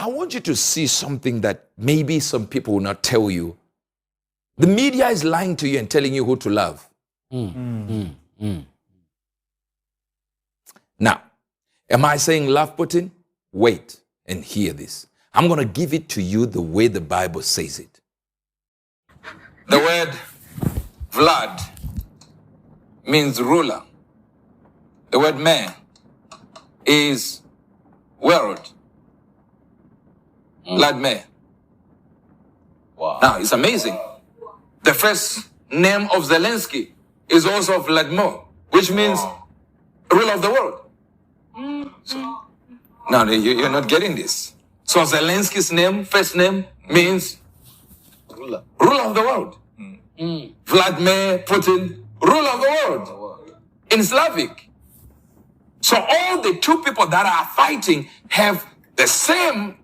I want you to see something that maybe some people will not tell you. The media is lying to you and telling you who to love. Now, am I saying love Putin? Wait and hear this. I'm going to give it to you the way the Bible says it. The word Vlad means ruler. The word man is world. Vladimir. Wow. Now, it's amazing. The first name of Zelensky is also Vladimir, which means ruler of the world. So, now, you're not getting this. So Zelensky's name, first name, means ruler of the world. Vladimir Putin, ruler of the world. In Slavic. So all the two people that are fighting have the same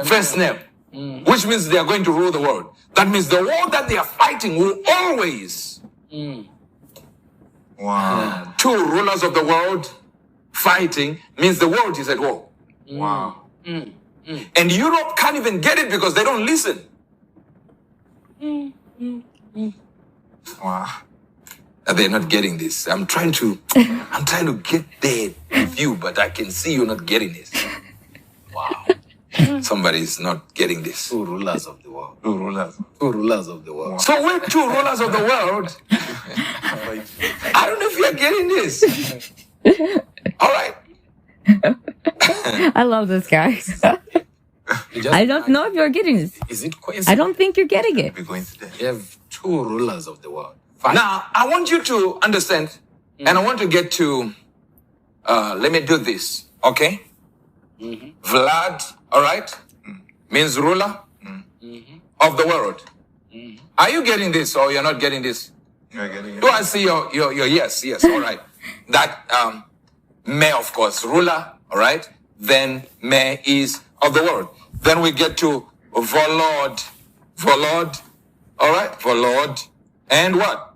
first name, which means they are going to rule the world. That means the war that they are fighting will always. Wow. Two rulers of the world fighting means the world is at war. Wow. And Europe can't even get it because they don't listen. Wow. They're not getting this. I'm trying to get there with you, but I can see you're not getting this. Wow. Somebody's not getting this. Two rulers of the world. Two rulers of the world. So we're two rulers of the world. I don't know if you're getting this. All right. I love this guy. I don't know if you're getting this. Is it coincidence? I don't think you're getting it. We're going to that. You have two rulers of the world. Now, I want you to understand, and I want to get to, let me do this, okay? Vlad, all right, means ruler of the world. Are you getting this or you're not getting this? You're getting it. Do I see your yes, all right. That, may, of course, ruler, all right? Then may is of the world. Then we get to Volod, all right? Volod, and what?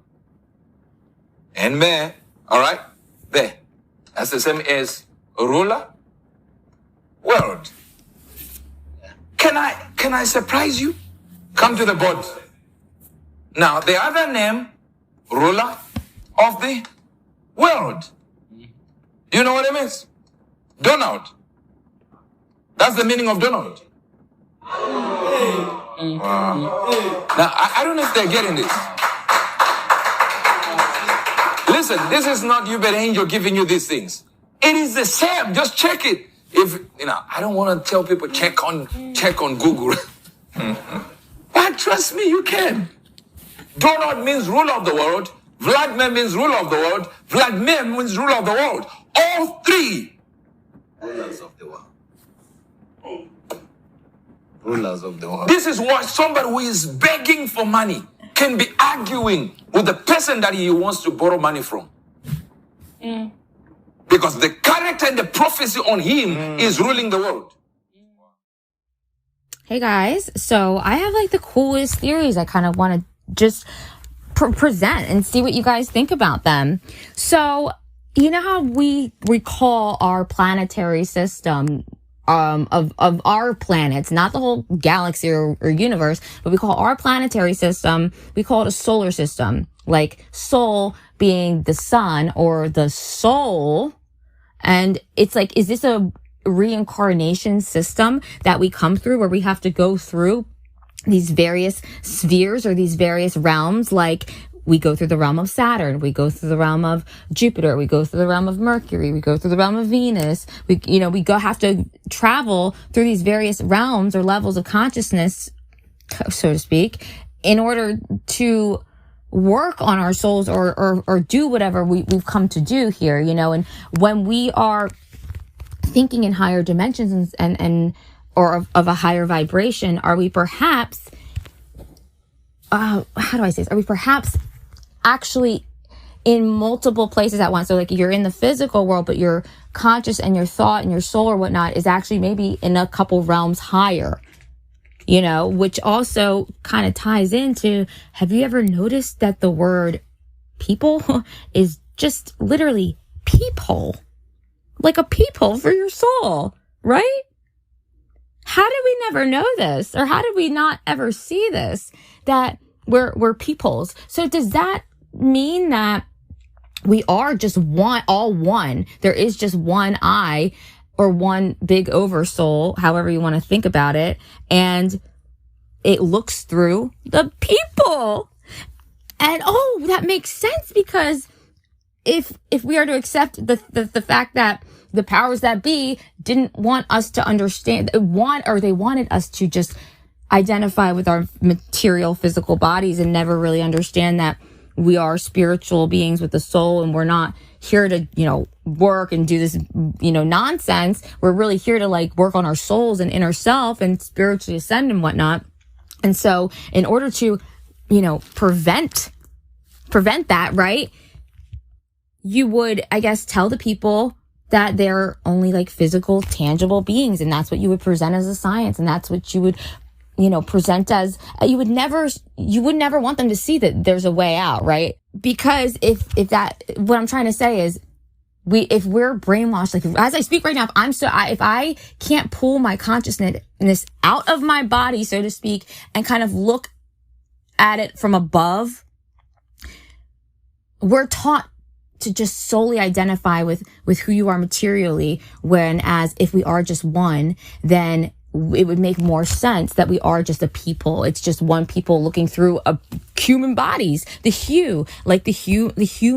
And may, all right? There. That's the same as ruler, world. Can I surprise you? Come to the board. Now, the other name, ruler of the world. Do you know what it means? Donald. That's the meaning of Donald. Now, I don't know if they're getting this. Listen, this is not you, but angel giving you these things. It is the same. Just check it. If I don't want to tell people check on Google. But trust me, you can. Donald means ruler of the world. Vladimir means ruler of the world. Vladimir means ruler of the world. All three Rulers of the world. Rulers of the world. This is why somebody who is begging for money can be arguing with the person that he wants to borrow money from. Because the character and the prophecy on him is ruling the world. Hey guys, so I have like the coolest theories I kind of want to just present and see what you guys think about them. So, you know how we call our planetary system of our planets, not the whole galaxy or universe, but we call our planetary system, we call it a solar system. Like sol being the sun or the soul. And it's like, is this a reincarnation system that we come through where we have to go through these various spheres or these various realms? Like we go through the realm of Saturn, we go through the realm of Jupiter, we go through the realm of Mercury, we go through the realm of Venus. We have to travel through these various realms or levels of consciousness, so to speak, in order to work on our souls or do whatever we've come to do here, and when we are thinking in higher dimensions and or of a higher vibration, are we perhaps, how do I say this? Are we perhaps actually in multiple places at once? So like you're in the physical world, but your conscious and your thought and your soul or whatnot is actually maybe in a couple realms higher, which also kind of ties into, have you ever noticed that the word people is just literally peephole? Like a peephole for your soul, right? how did we never know this? Or how did we not ever see this? That we're peepholes. So does that mean that we are just all one? There is just one eye or one big oversoul, however you want to think about it. And it looks through the people. And that makes sense, because if we are to accept the fact that the powers that be didn't want us to understand, they wanted us to just identify with our material physical bodies and never really understand that we are spiritual beings with a soul, and we're not here to, work and do this, nonsense. We're really here to work on our souls and inner self and spiritually ascend and whatnot. And so in order to, prevent that, right? You would, I guess, tell the people that they're only physical, tangible beings. And that's what you would present as a science. And that's what you would, present as, you would never want them to see that there's a way out, right? Because what I'm trying to say is, if we're brainwashed, as I speak right now, if I can't pull my consciousness out of my body, so to speak, and kind of look at it from above, we're taught to just solely identify with who you are materially, when as if we are just one, then it would make more sense that we are just a people. It's just one people looking through a human bodies, the hue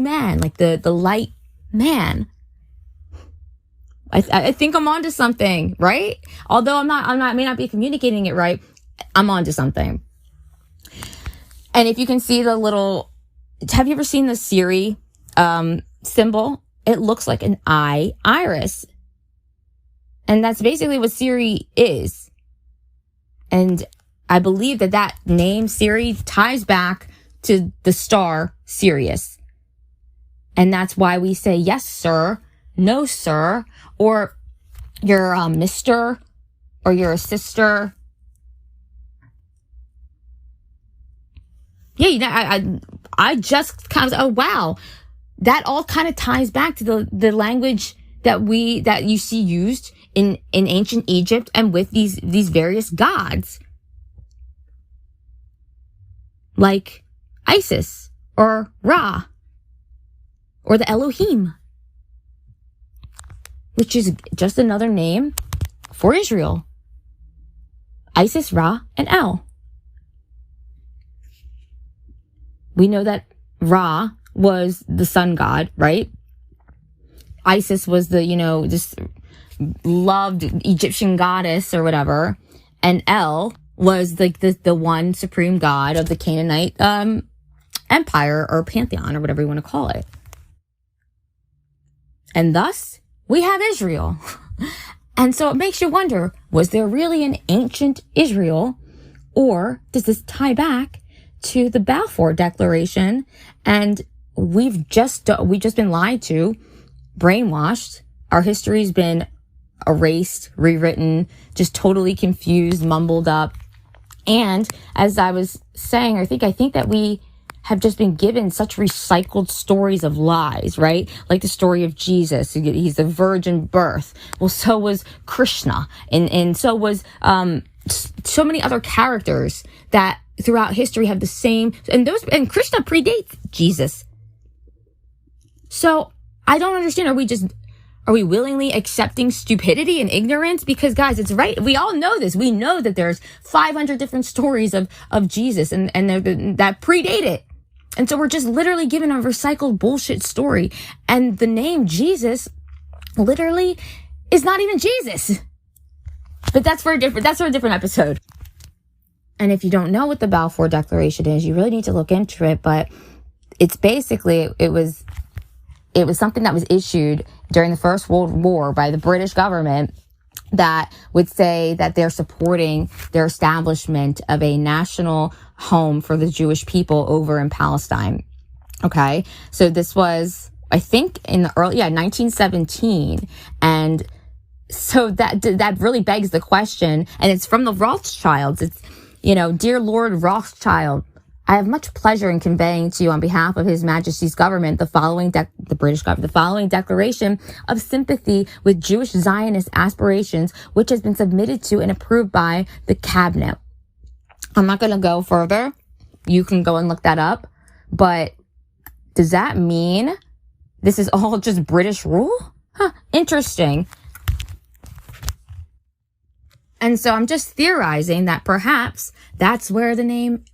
man, the light man. I think I'm onto something, right? Although I may not be communicating it right, I'm onto something. And if you can see the little, have you ever seen the Siri symbol? It looks like an iris. And that's basically what Siri is. And I believe that name Siri ties back to the star Sirius. And that's why we say, yes, sir, no, sir, or you're a mister, or you're a sister. Yeah, I just kind of, oh, wow. That all kind of ties back to the language that you see used in ancient Egypt and with these various gods, like Isis or Ra or the Elohim, which is just another name for Israel. Isis, Ra, and El. We know that Ra was the sun god, right? Isis was the, this loved Egyptian goddess or whatever. And El was the one supreme god of the Canaanite empire or pantheon or whatever you want to call it. And thus, we have Israel. And so it makes you wonder, was there really an ancient Israel? Or does this tie back to the Balfour Declaration? And we've just been lied to, brainwashed. Our history's been erased, rewritten, just totally confused, mumbled up. And as I was saying, I think that we have just been given such recycled stories of lies, right? Like the story of Jesus. He's a virgin birth. Well, so was Krishna. And so was, so many other characters that throughout history have the same, and Krishna predates Jesus. So I don't understand. Are we willingly accepting stupidity and ignorance? Because guys, it's right. We all know this. We know that there's 500 different stories of Jesus and that predate it. And so we're just literally given a recycled bullshit story. And the name Jesus literally is not even Jesus. But that's for a different episode. And if you don't know what the Balfour Declaration is, you really need to look into it. But it's basically, it was something that was issued during the First World War by the British government that would say that they're supporting their establishment of a national home for the Jewish people over in Palestine. Okay. So this was, I think, in the 1917. And so that really begs the question, and it's from the Rothschilds. It's, dear Lord Rothschild, I have much pleasure in conveying to you on behalf of His Majesty's government the following the British government, the following declaration of sympathy with Jewish Zionist aspirations, which has been submitted to and approved by the cabinet. I'm not going to go further. You can go and look that up. But does that mean this is all just British rule? Interesting. And so I'm just theorizing that perhaps that's where the name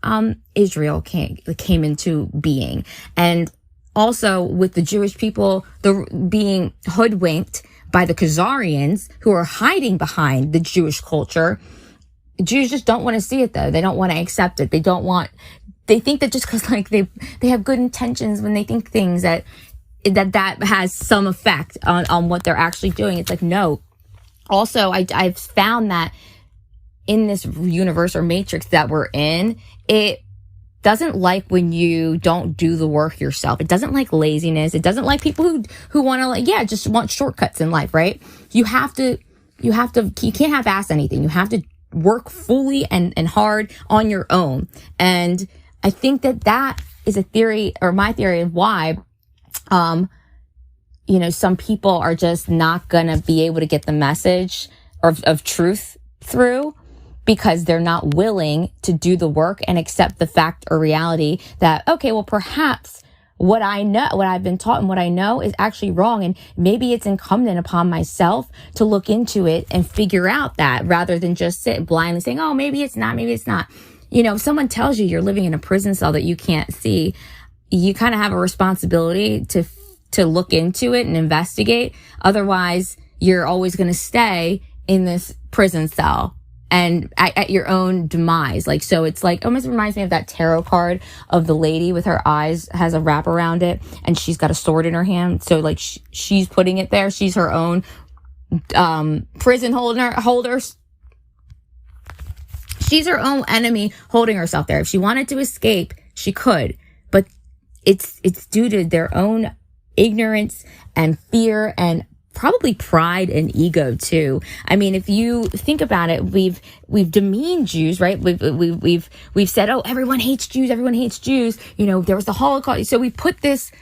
Israel came into being. And also with the Jewish people being hoodwinked by the Khazarians who are hiding behind the Jewish culture. Jews just don't want to see it, though. They don't want to accept it. They think that just because like they have good intentions when they think things that has some effect on what they're actually doing. It's like, no. Also, I've found that in this universe or matrix that we're in, it doesn't like when you don't do the work yourself. It doesn't like laziness. It doesn't like people who want to just want shortcuts in life, right? You can't half-ass anything. You have to work fully and hard on your own. And I think that is a theory, or my theory of why, some people are just not going to be able to get the message of truth through because they're not willing to do the work and accept the fact or reality that, okay, well, perhaps what I know, what I've been taught and what I know is actually wrong. And maybe it's incumbent upon myself to look into it and figure out that rather than just sit blindly saying, oh, maybe it's not, maybe it's not. If someone tells you you're living in a prison cell that you can't see, you kind of have a responsibility to look into it and investigate. Otherwise, you're always going to stay in this prison cell and at your own demise. So it's almost reminds me of that tarot card of the lady with her eyes has a wrap around it and she's got a sword in her hand. So she's putting it there. She's her own prison holder. She's her own enemy holding herself there. If she wanted to escape, she could, but it's due to their own ignorance and fear and probably pride and ego too. I mean, if you think about it, we've demeaned Jews, right? We've said, oh, everyone hates Jews. Everyone hates Jews. There was the Holocaust. So we put this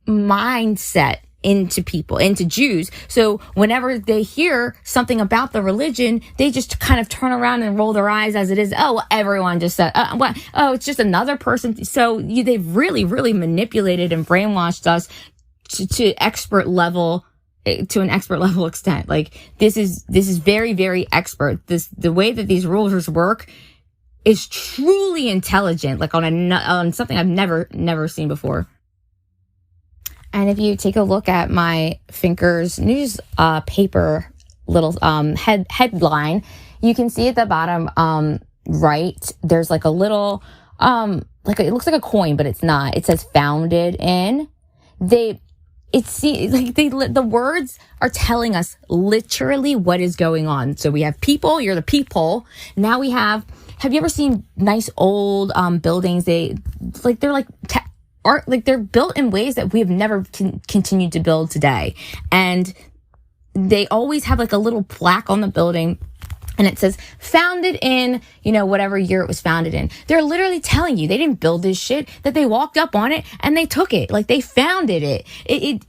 mindset into people, into Jews. So whenever they hear something about the religion, they just kind of turn around and roll their eyes as it is. Oh, well, everyone just said, what? Oh, it's just another person. So they've really, really manipulated and brainwashed us to an expert level extent. This is very, very expert. The way that these rulers work is truly intelligent, on something I've never seen before. And if you take a look at my Finker's news paper little headline, you can see at the bottom right, there's a little it looks like a coin, but it's not. It says founded in. The words are telling us literally what is going on. So we have people, you're the peephole. Now we have you ever seen nice old buildings? They're built in ways that we have never continued to build today. And they always have a little plaque on the building and it says founded in, whatever year it was founded in. They're literally telling you they didn't build this shit, that they walked up on it and they took it. They founded it.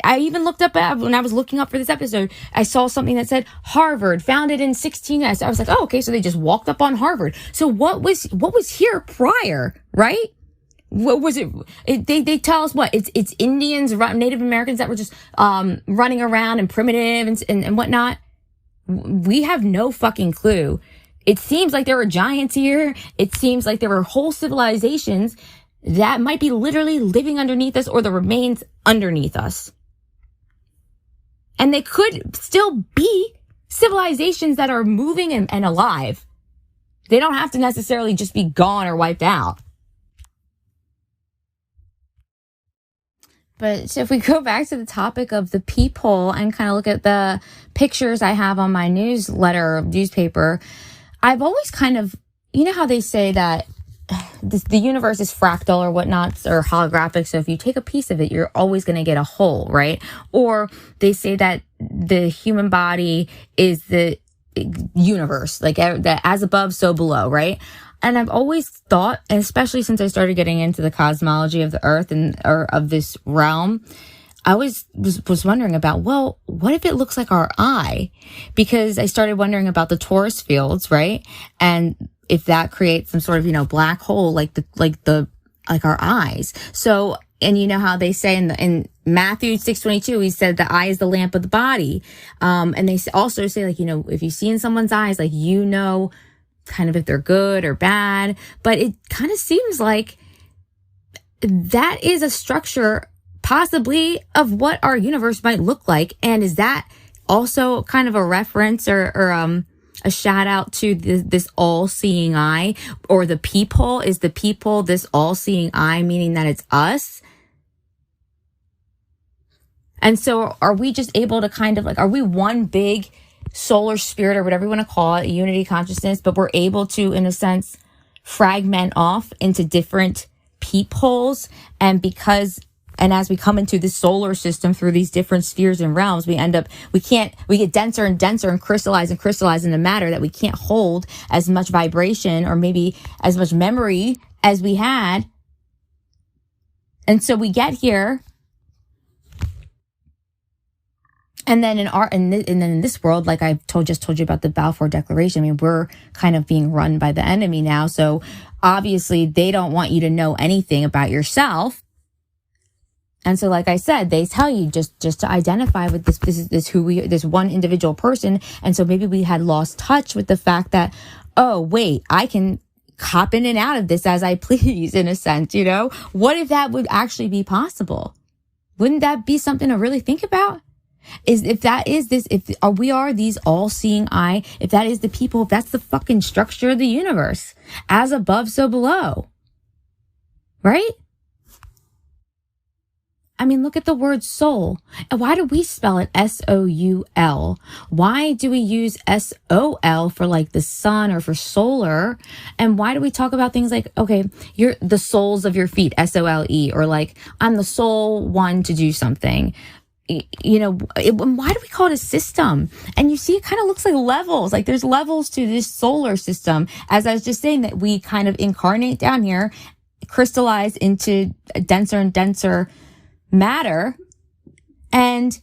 I even looked up when I was looking up for this episode, I saw something that said Harvard founded in 16. I was like, oh, okay. So they just walked up on Harvard. So what was here prior, right? What was it? They tell us what it's Indians, Native Americans that were just running around and primitive and whatnot. We have no fucking clue. It seems like there were giants here. It seems like there were whole civilizations that might be literally living underneath us or the remains underneath us. And they could still be civilizations that are moving and alive. They don't have to necessarily just be gone or wiped out. But so if we go back to the topic of the peephole and kind of look at the pictures I have on my newspaper, I've always kind of, how they say that the universe is fractal or whatnot, or holographic. So if you take a piece of it, you're always going to get a whole, right? Or they say that the human body is the universe, that as above, so below, right? and I've always thought, and especially since I started getting into the cosmology of the earth or of this realm, I always was wondering about, well, what if it looks like our eye? Because I started wondering about the torus fields, right? And if that creates some sort of, black hole, like our eyes. So, and you know how they say in Matthew 6:22, he said the eye is the lamp of the body. And they also say, like, if you see in someone's eyes, like, kind of if they're good or bad. But it kind of seems like that is a structure possibly of what our universe might look like. And is that also kind of a reference or a shout out to this all-seeing eye? Or the peephole? Is the peephole this all-seeing eye, meaning that it's us? And so are we just able to kind of are we one big solar spirit or whatever you want to call it, unity consciousness, but we're able to, in a sense, fragment off into different peepholes? And as we come into the solar system through these different spheres and realms, we get denser and denser and crystallize into matter that we can't hold as much vibration or maybe as much memory as we had. And so we get here. And then in this world, like I just told you about the Balfour Declaration, I mean, we're kind of being run by the enemy now. So obviously they don't want you to know anything about yourself. And so, like I said, they tell you just to identify with this one individual person. And so maybe we had lost touch with the fact that, oh, wait, I can hop in and out of this as I please, in a sense, What if that would actually be possible? Wouldn't that be something to really think about? If we are these all-seeing eye, if that is the people, if that's the fucking structure of the universe, as above, so below, right? I mean, look at the word soul. And why do we spell it S-O-U-L? Why do we use S-O-L for like the sun or for solar? And why do we talk about things like, okay, you're the soles of your feet, S-O-L-E, or like, I'm the sole one to do something? Why do we call it a system? And you see, it kind of looks like levels. Like there's levels to this solar system. As I was just saying, that we kind of incarnate down here, crystallize into denser and denser matter. And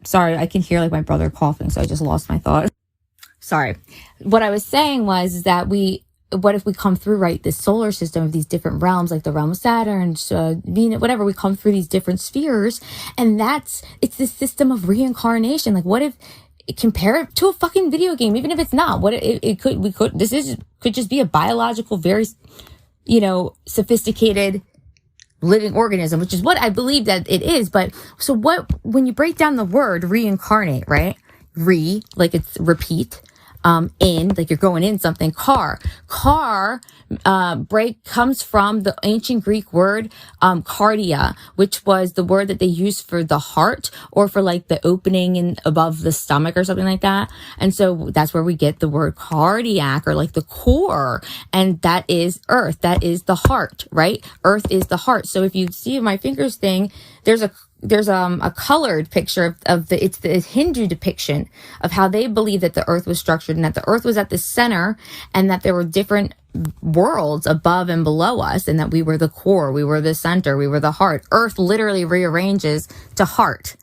sorry, I can hear like my brother coughing, so I just lost my thought. Sorry. What I was saying was that what if we come through, right, this solar system of these different realms, like the realm of Saturn, Venus, whatever, we come through these different spheres, and it's this system of reincarnation. Like, what if, compare it to a fucking video game, even if it's not, this could just be a biological, very, sophisticated living organism, which is what I believe that it is. But so when you break down the word reincarnate, right? Like it's repeat. Like you're going in something. Car comes from the ancient Greek word cardia, which was the word that they used for the heart or for like the opening in above the stomach or something like that. And so that's where we get the word cardiac, or like the core, and that is earth. That is the heart, right? Earth is the heart. So if you see my fingers thing, there's a colored picture it's the Hindu depiction of how they believe that the earth was structured, and that the earth was at the center, and that there were different worlds above and below us, and that we were the core, we were the center, we were the heart. Earth literally rearranges to heart.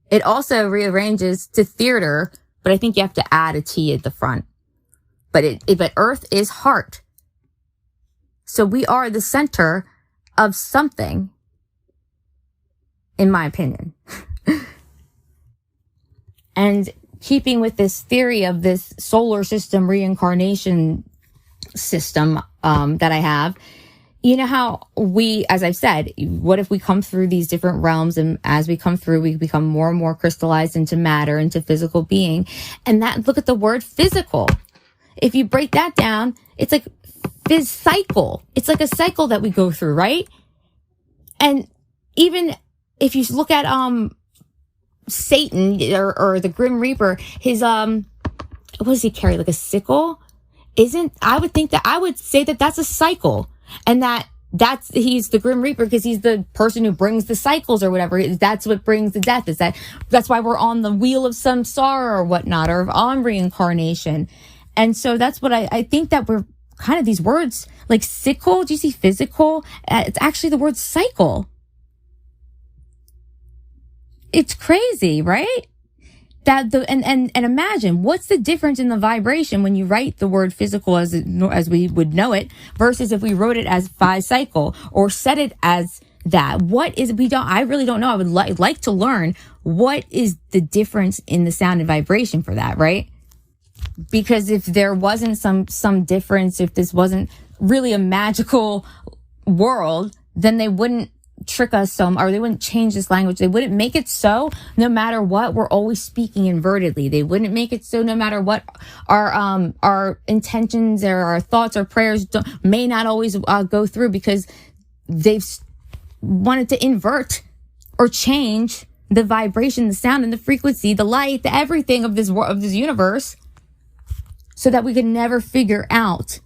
It also rearranges to theater, but I think you have to add a T at the front. But earth is heart. So we are the center of something, in my opinion. And keeping with this theory of this solar system reincarnation system that I have, you know how as I've said, what if we come through these different realms, and as we come through, we become more and more crystallized into matter, into physical being. And look at the word physical. If you break that down, it's like cycle. It's like a cycle that we go through, right? And even if you look at Satan or the Grim Reaper, his what does he carry? Like a sickle? I would say that that's a cycle, and he's the Grim Reaper because he's the person who brings the cycles or whatever. That's what brings the death. That's why we're on the wheel of samsara or whatnot, or on reincarnation. And so that's what I think that we're kind of these words like sickle. Do you see physical? It's actually the word cycle. It's crazy, right? That and imagine what's the difference in the vibration when you write the word physical as we would know it versus if we wrote it as cycle or said it as that. What is I really don't know. I would like to learn what is the difference in the sound and vibration for that, right? Because if there wasn't some difference, if this wasn't really a magical world, then they wouldn't trick us or they wouldn't change this language. They wouldn't make it so no matter what we're always speaking invertedly. They wouldn't make it so no matter what our intentions or our thoughts or prayers may not always go through, because they've wanted to invert or change the vibration, the sound, and the frequency, the light, the everything of this universe, so that we could never figure out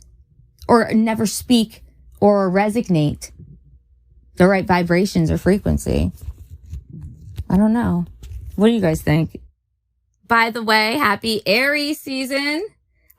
or never speak or resonate the right vibrations or frequency. I don't know. What do you guys think? By the way, happy Aries season.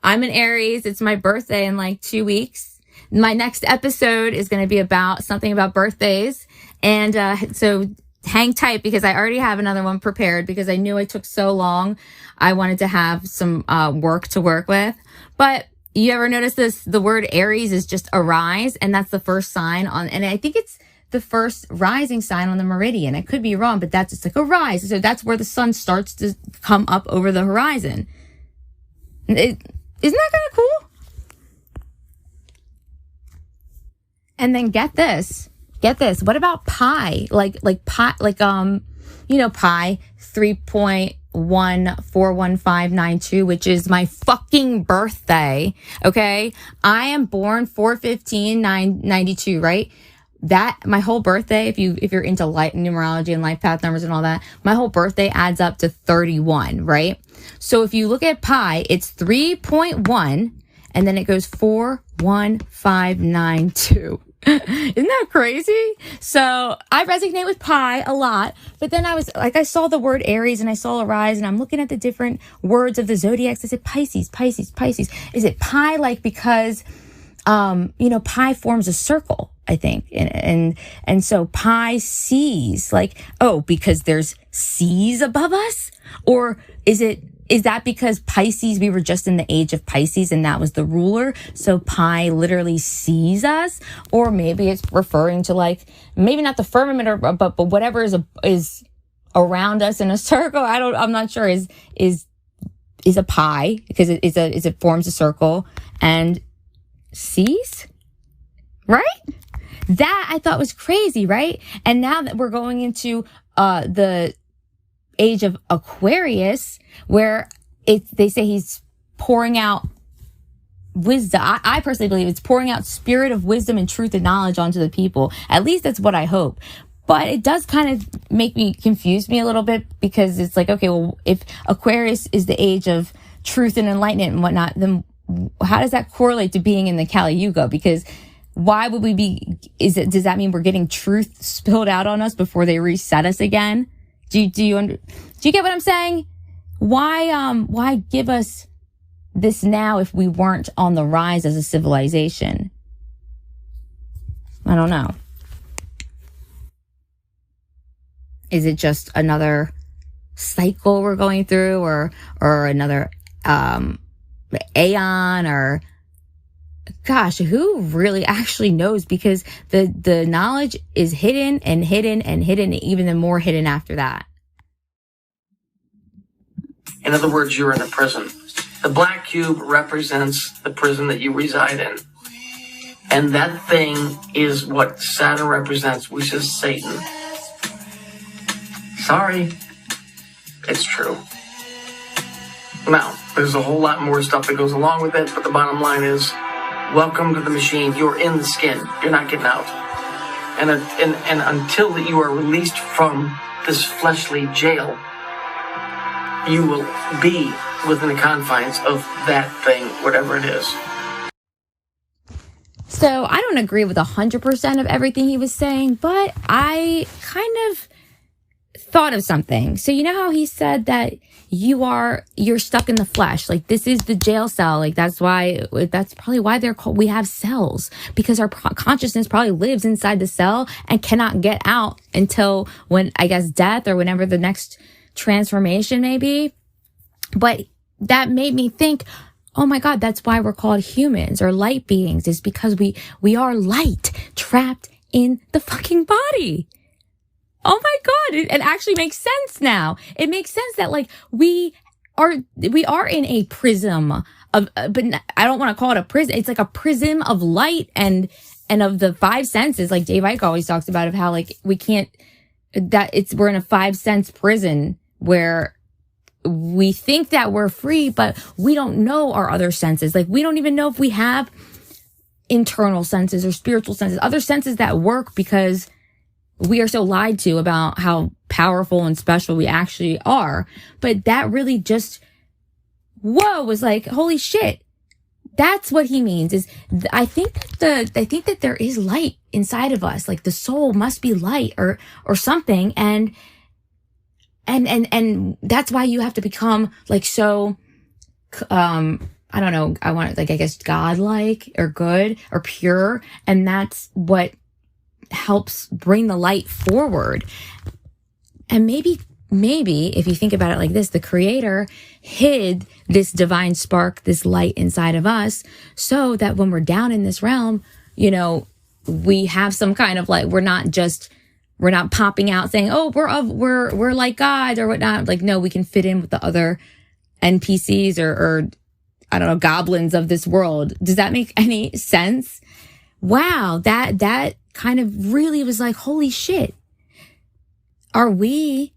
I'm an Aries. It's my birthday in like 2 weeks. My next episode is going to be about something about birthdays. And so hang tight, because I already have another one prepared, because I knew I took so long. I wanted to have some work to work with. But you ever notice this? The word Aries is just arise, and that's the first sign on, and I think it's the first rising sign on the meridian. I could be wrong, but that's just like a rise. So that's where the sun starts to come up over the horizon. Isn't that kind of cool? And then get this. What about pi? Like pi, pi 3.141592, which is my fucking birthday. Okay. I am born 4/15/92, right? That my whole birthday, if you're into light numerology and life path numbers and all that, my whole birthday adds up to 31, right? So if you look at pi, it's 3.1 and then it goes 41592. Isn't that crazy? So I resonate with pi a lot, but then I saw the word Aries and I saw Arise, and I'm looking at the different words of the zodiacs. I said Pisces. Is it pi like because pi forms a circle, I think. And so pi sees, like, oh, because there's seas above us? Or is that because Pisces, we were just in the age of Pisces and that was the ruler, so pi literally sees us? Or maybe it's referring to, like, maybe not the firmament, but whatever is around us in a circle. I'm not sure, is a pi, because it forms a circle and sees, right? That I thought was crazy, right? And now that we're going into the age of Aquarius, where they say he's pouring out wisdom. I personally believe it's pouring out spirit of wisdom and truth and knowledge onto the people. At least that's what I hope. But it does kind of confuse me a little bit, because it's like, okay, well, if Aquarius is the age of truth and enlightenment and whatnot, then how does that correlate to being in the Kali Yuga? Because why would we be, does that mean we're getting truth spilled out on us before they reset us again? Do you get what I'm saying? Why give us this now if we weren't on the rise as a civilization? I don't know. Is it just another cycle we're going through, or another aeon, or gosh, who really actually knows? Because the knowledge is hidden and hidden and hidden, even the more hidden after that. In other words, you're in a prison. The black cube represents the prison that you reside in. And that thing is what Saturn represents, which is Satan. Sorry, it's true. Now, there's a whole lot more stuff that goes along with it, but the bottom line is, welcome to the machine. You're in the skin. You're not getting out. And until you are released from this fleshly jail, you will be within the confines of that thing, whatever it is. So I don't agree with 100% of everything he was saying, but I kind of thought of something. So you know how he said that you're stuck in the flesh. Like this is the jail cell. Like that's probably why they're called, we have cells, because our consciousness probably lives inside the cell and cannot get out until when, I guess, death or whenever the next transformation may be. But that made me think, oh my God, that's why we're called humans or light beings, is because we are light trapped in the fucking body. Oh my God. It actually makes sense now. It makes sense that like we are in a prism of, but I don't want to call it a prism. It's like a prism of light and of the five senses. Like Dave Icke always talks about, of how like we're in a 5 sense prison where we think that we're free, but we don't know our other senses. Like we don't even know if we have internal senses or spiritual senses, other senses that work, because we are so lied to about how powerful and special we actually are. But that really just, was like, holy shit. That's what he means. Is I think that there is light inside of us. Like the soul must be light or something. And that's why you have to become like so, I don't know. I want like, I guess, godlike or good or pure. And that's what helps bring the light forward. And maybe if you think about it like this, the creator hid this divine spark, this light inside of us, so that when we're down in this realm, we have some kind of like, we're not popping out saying, oh, we're like God or whatnot. Like, no, we can fit in with the other NPCs or I don't know, goblins of this world. Does that make any sense? Wow. That kind of really was like, holy shit. Are we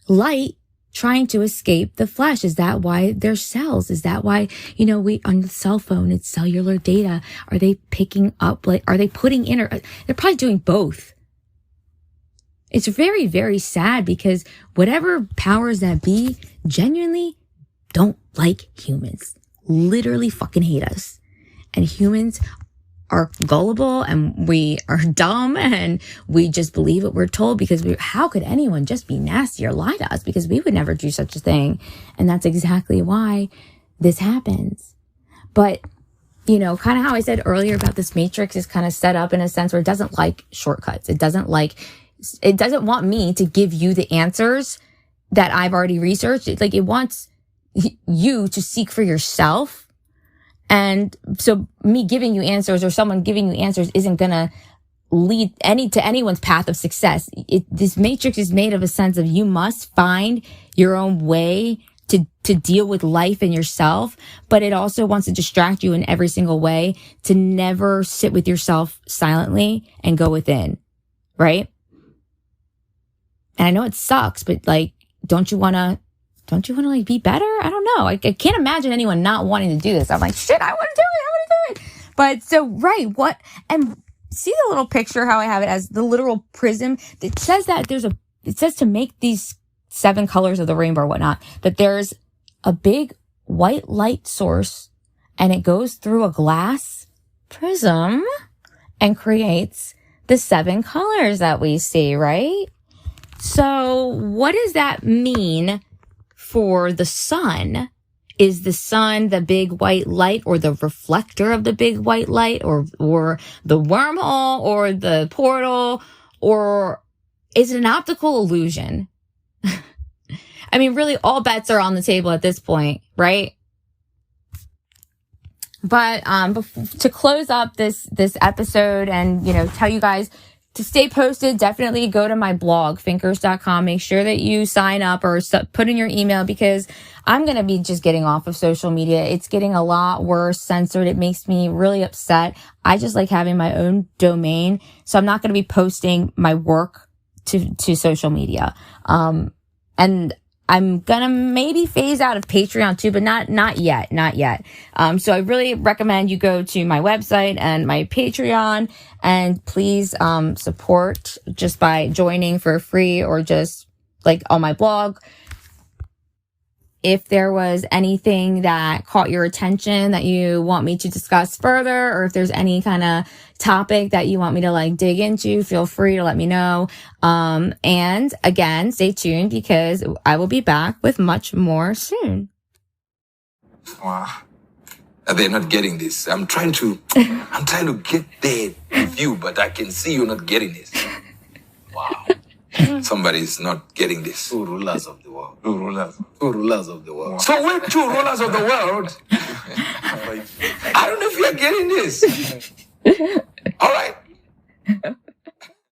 light trying to escape the flesh? Is that why there's cells? Is that why, we on the cell phone, it's cellular data. Are they picking up, like, are they putting in, or they're probably doing both? It's very, very sad, because whatever powers that be genuinely don't like humans, literally fucking hate us. And humans are gullible and we are dumb and we just believe what we're told, because how could anyone just be nasty or lie to us? Because we would never do such a thing. And that's exactly why this happens. But, kind of how I said earlier about this matrix is kind of set up in a sense where it doesn't like shortcuts. It doesn't want me to give you the answers that I've already researched. It wants you to seek for yourself. And so me giving you answers or someone giving you answers isn't going to lead to anyone's path of success. This matrix is made of a sense of you must find your own way to deal with life and yourself, but it also wants to distract you in every single way to never sit with yourself silently and go within, right? And I know it sucks, but like, don't you want to like be better? I don't know. I can't imagine anyone not wanting to do this. I'm like, shit, I want to do it. But so, right. What? And see the little picture, how I have it as the literal prism. It says that it says to make these 7 colors of the rainbow or whatnot, that there's a big white light source and it goes through a glass prism and creates the 7 colors that we see, right? So what does that mean for the sun? Is the sun the big white light or the reflector of the big white light or the wormhole or the portal, or is it an optical illusion? I mean, really all bets are on the table at this point, right? But to close up this episode and, tell you guys to stay posted, definitely go to my blog, finkers.com. Make sure that you sign up or put in your email, because I'm going to be just getting off of social media. It's getting a lot worse, censored. It makes me really upset. I just like having my own domain. So I'm not going to be posting my work to social media. And I'm gonna maybe phase out of Patreon too, but not yet. So I really recommend you go to my website and my Patreon, and please support just by joining for free or just like on my blog. if there was anything that caught your attention that you want me to discuss further, or if there's any kind of topic that you want me to like dig into, feel free to let me know. And again, stay tuned because I will be back with much more soon. Wow. They're not getting this. I'm trying to get there with you, but I can see you're not getting this. Wow. Somebody's not getting this. Two rulers of the world. Two rulers of the world. So we're two rulers of the world. I don't know if you're getting this.